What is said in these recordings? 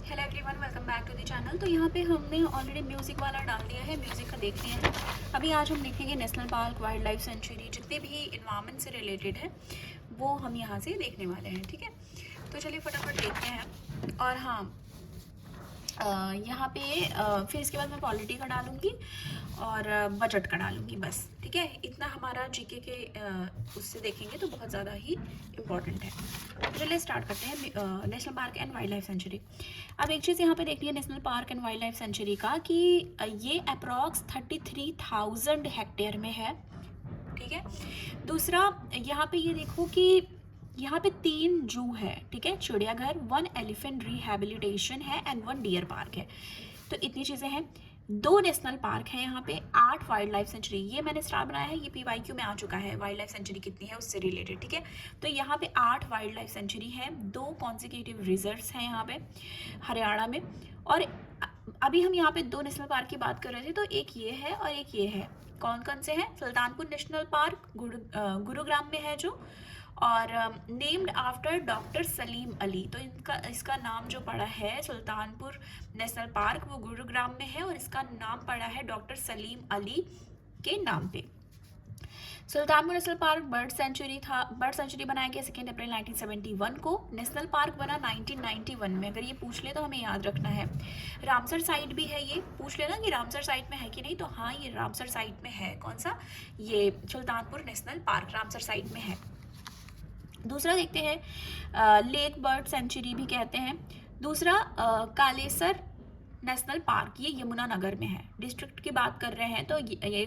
Hello everyone, welcome back to the channel. तो यहाँ पे हमने ऑलरेडी म्यूज़िक वाला डाल दिया है, म्यूज़िक का देख लिया है। अभी आज हम देखेंगे national park, wild life century, जितने भी इन्वायरमेंट से रिलेटेड है वो हम यहाँ से देखने वाले हैं। ठीक है, तो चलिए फटाफट देखते हैं। और हाँ, यहाँ पे फिर इसके बाद मैं पॉलिटी का डालूँगी और बजट का डालूँगी, बस। ठीक है, इतना हमारा जीके के उससे देखेंगे तो बहुत ज़्यादा ही इम्पॉर्टेंट है। तो चलिए स्टार्ट करते हैं। National park and wild life century. अब एक चीज़ यहाँ पे देखनी है national park and wild life century का कि ये अप्रॉक्स 33,000 हेक्टेयर में है। ठीक है, दूसरा यहाँ पे ये देखो कि यहाँ पे 3 जू है। ठीक है, चिड़ियाघर, 1 एलिफेंट रिहैबिलिटेशन है एंड 1 डियर पार्क है। तो इतनी चीज़ें हैं। 2 नेशनल पार्क हैं यहाँ पे, 8 वाइल्ड लाइफ सेंचुरी। ये मैंने स्टार बनाया है, ये PYQ में आ चुका है, वाइल्ड लाइफ सेंचुरी कितनी है उससे रिलेटेड। ठीक है, तो यहाँ पे 8 वाइल्ड लाइफ सेंचुरी है, 2 कॉन्जिक्यूटिव रिजर्व्स हैं यहाँ पे हरियाणा में। और अभी हम यहाँ पे 2 नेशनल पार्क की बात कर रहे थे, तो एक ये है और एक ये है। कौन कौन से हैं? सुल्तानपुर नेशनल पार्क गुरुग्राम में है जो, और named after doctor Salim Ali. तो इसका नाम जो पड़ा है सुल्तानपुर नेशनल पार्क, वो गुरुग्राम में है और इसका नाम पड़ा है डॉक्टर सलीम अली के नाम पे। Sultanpur national park bird sanctuary बनाया गया 2 अप्रैल 1971 को। नेशनल पार्क बना 1991 में। अगर ये पूछ ले तो हमें याद रखना है। रामसर साइट भी है, ये पूछ लेना कि रामसर साइट में है कि नहीं, तो हाँ ये रामसर साइट में है। कौन सा? ये Sultanpur national park Ramsar site में है। दूसरा देखते हैं, लेक बर्ड सेंचुरी भी कहते हैं। दूसरा कालेसर नेशनल पार्क, ये यमुनानगर में है। डिस्ट्रिक्ट की बात कर रहे हैं तो ये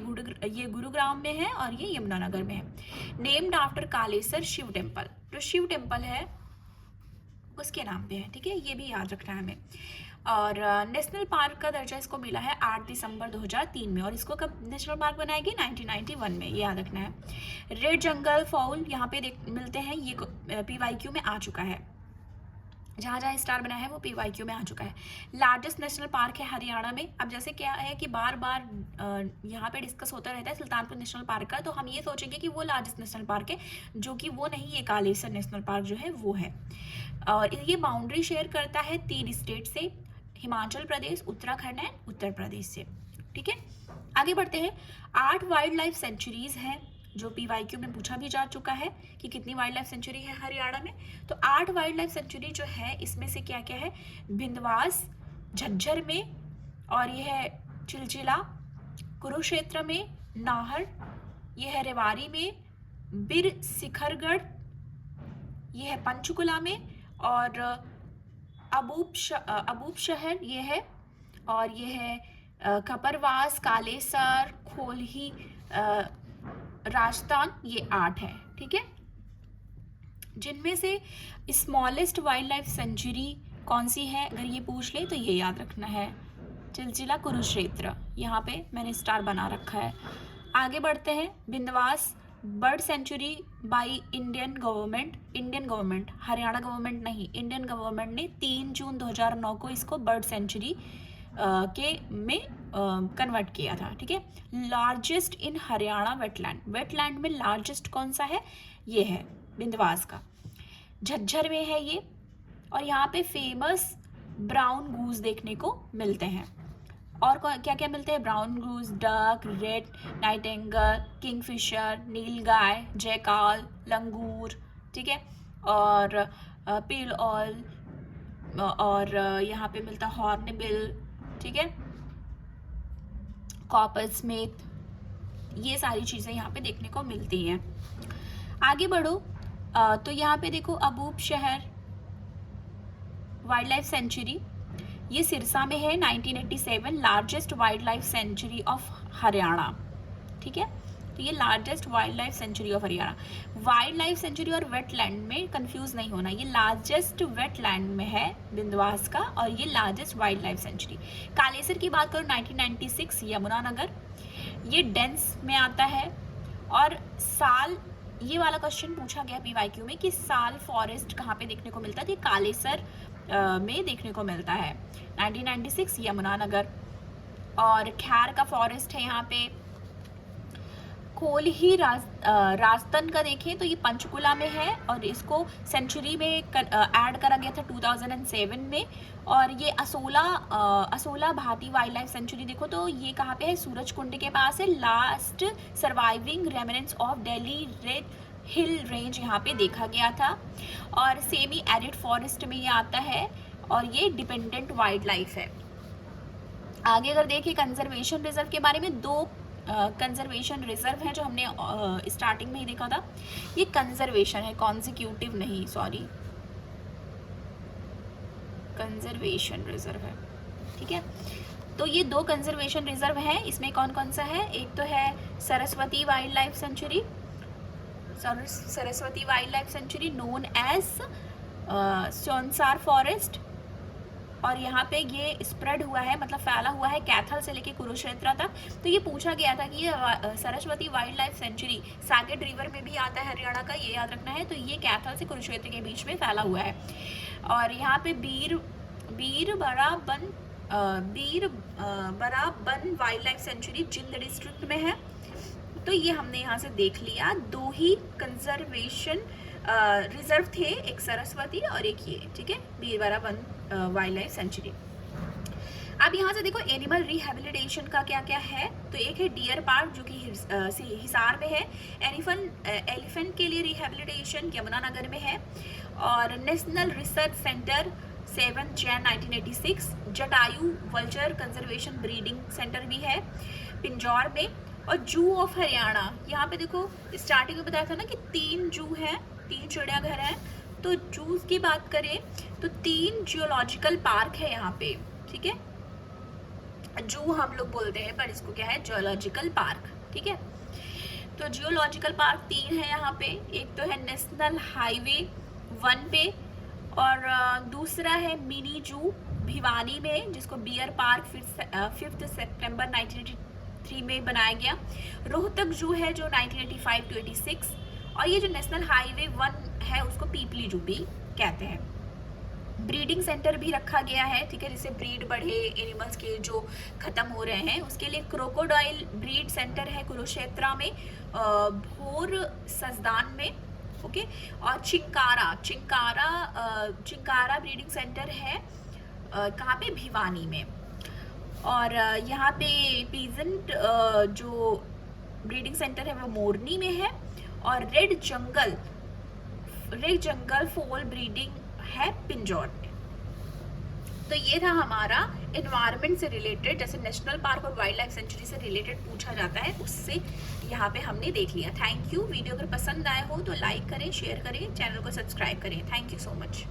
गुरुग्राम में है और ये यमुनानगर में है। Named after Kalesar Shiv temple, जो शिव टेम्पल है उसके नाम पे है। ठीक है, ये भी याद रखना है हमें। और नेशनल पार्क का दर्जा इसको मिला है 8 दिसंबर 2003 में। और इसको कब नेशनल पार्क बनाया गया? 1991 में, ये याद रखना है। रेड जंगल फाउल यहाँ पे मिलते हैं, ये PYQ में आ चुका है। जहाँ जहाँ स्टार बना है वो PYQ में आ चुका है। लार्जेस्ट नेशनल पार्क है हरियाणा में। अब जैसे क्या है कि बार बार यहाँ पे डिस्कस होता रहता है सुल्तानपुर नेशनल पार्क का, तो हम ये सोचेंगे कि वो लार्जेस्ट नेशनल पार्क है, जो कि वो नहीं है। कालेसर नेशनल पार्क जो है वो है। और ये बाउंड्री शेयर करता है 3 स्टेट से, हिमाचल प्रदेश, उत्तराखंड एंड उत्तर प्रदेश से। ठीक है, आगे बढ़ते हैं। 8 वाइल्ड लाइफ सेंचुरीज हैं, जो PYQ में पूछा भी जा चुका है कि कितनी वाइल्ड लाइफ सेंचुरी है हरियाणा में। तो 8 वाइल्ड लाइफ सेंचुरी जो है इसमें से क्या क्या है? भिंदवास झज्जर में, और ये है चिलचिला, कुरुक्षेत्र में, नाहर, ये है रेवाड़ी में, बिर शिखरगढ़, ये है पंचकुला में, और अबूब शहर ये है, और ये है कपरवास, कालेसर, खोलही, राजस्थान। ये 8 है। ठीक है, जिनमें से स्मॉलेस्ट वाइल्ड लाइफ सेंचुरी कौन सी है अगर ये पूछ ले तो ये याद रखना है, चिलचिला कुरुक्षेत्र। यहाँ पे मैंने स्टार बना रखा है। आगे बढ़ते हैं। Bhindawas bird sanctuary by Indian government, Haryana government नहीं, इंडियन गवर्नमेंट ने 3 जून 2009 को इसको बर्ड सेंचुरी के में कन्वर्ट किया था। ठीक है, लार्जेस्ट इन हरियाणा वेटलैंड में लार्जेस्ट कौन सा है? ये है बिंदवास का, झज्जर में है ये। और यहाँ पे फेमस ब्राउन गूज देखने को मिलते हैं। और क्या क्या मिलते हैं? ब्राउन गूज, डक, रेड नाइटिंगेल, किंगफिशर, नीलगाय, जैकाल, लंगूर। ठीक है, और पिल ऑल, और यहाँ पे मिलता हॉर्नबिल। ठीक है, कॉपर स्मिथ, ये सारी चीज़ें यहाँ पे देखने को मिलती हैं। आगे बढ़ो तो यहाँ पे देखो अबूब शहर वाइल्ड लाइफ सेंचुरी, ये सिरसा में है। 1987 largest wild life century of Haryana. ठीक है, तो ये largest wild life century of Haryana. Wild life century और वेटलैंड में कंफ्यूज नहीं होना, ये लार्जेस्ट वेटलैंड में है बिंदवास का, और ये largest wild life century. Kalesar की बात करो 1996 यमुनानगर, ये डेंस में आता है। और साल, ये वाला क्वेश्चन पूछा गया PYQ में कि साल फॉरेस्ट कहाँ पे देखने को मिलता है, तो ये कालेसर में देखने को मिलता है 1996 यमुनानगर। और खैर का फॉरेस्ट है यहाँ पे, कोल्ही राजतन का देखें तो ये पंचकुला में है और इसको सेंचुरी में ऐड करा गया था 2007 में। और ये Asola Bhati wild life century देखो तो ये कहाँ पे है, सूरज कुंड के पास है। Last surviving remnants of Delhi red hill range यहाँ पे देखा गया था। और सेमी एरिड फॉरेस्ट में ये आता है और ये डिपेंडेंट वाइल्ड लाइफ है। आगे अगर देखें कंजर्वेशन रिजर्व के बारे में, दो कंजर्वेशन रिजर्व है जो हमने स्टार्टिंग में ही देखा था। ये कंजर्वेशन है, कॉन्जिक्यूटिव नहीं, सॉरी, कंजर्वेशन रिजर्व है, ठीक है। तो ये दो कंजर्वेशन रिजर्व है, इसमें कौन कौन सा है, एक तो है Saraswati wild life sanctuary, Saraswati wild life sanctuary known as Sonsar forest, और यहाँ पे ये स्प्रेड हुआ है, मतलब फैला हुआ है कैथल से लेके कुरुक्षेत्र तक। तो ये पूछा गया था कि ये Saraswati wild life century Saket river में भी आता है हरियाणा का, ये याद रखना है। तो ये कैथल से कुरुक्षेत्र के बीच में फैला हुआ है। और यहाँ पे बीर बराबन वाइल्ड लाइफ सेंचुरी जिंद डिस्ट्रिक्ट में है। तो ये हमने यहाँ से देख लिया, दो ही कंजर्वेशन रिजर्व थे, एक सरस्वती और एक ये, ठीक है, बीरबराबन वाइल्ड लाइफ सेंचुरी। अब यहाँ से देखो एनिमल रिहेबिलिटेशन का क्या क्या है। तो एक है डियर पार्क जो कि हिसार में है। एलिफेंट के लिए रिहेबिलिटेशन यमुनानगर में है। और national research centre 7 Jain 1986। Jatayu vulture conservation breeding centre भी है पिंजौर में। और जू ऑफ हरियाणा, यहाँ पे देखो स्टार्टिंग में बताया था ना कि 3 जू हैं, 3 चिड़ियाघर हैं। तो जूस की बात करें तो 3 जियोलॉजिकल पार्क है यहाँ पे, ठीक है। जू हम लोग बोलते हैं पर इसको क्या है, जियोलॉजिकल पार्क, ठीक है। तो जियोलॉजिकल पार्क 3 है यहाँ पे। एक तो है नेशनल हाईवे 1 पे, और दूसरा है मिनी जू भिवानी में जिसको बियर पार्क 5 सितंबर 1983 में बनाया गया। रोहतक जू है जो 1985 to 86। और ये जो नेशनल हाईवे 1 है उसको पीपली जू भी कहते हैं। ब्रीडिंग सेंटर भी रखा गया है, ठीक है, जिससे ब्रीड बढ़े एनिमल्स के जो खत्म हो रहे हैं उसके लिए। क्रोकोडाइल ब्रीड सेंटर है कुरुक्षेत्र में, भोर सजदान में, ओके। और चिंकारा ब्रीडिंग सेंटर है कहाँ पे, भिवानी में। और यहाँ पे पीजेंट जो ब्रीडिंग सेंटर है वो मोरनी में है। और रेड जंगल फोल ब्रीडिंग है पिंजौर में। तो ये था हमारा एनवायरनमेंट से रिलेटेड, जैसे नेशनल पार्क और वाइल्ड लाइफ सेंचुरी से रिलेटेड पूछा जाता है, उससे यहाँ पे हमने देख लिया। Thank you. वीडियो अगर पसंद आया हो तो लाइक करें, शेयर करें, चैनल को सब्सक्राइब करें। Thank you so much.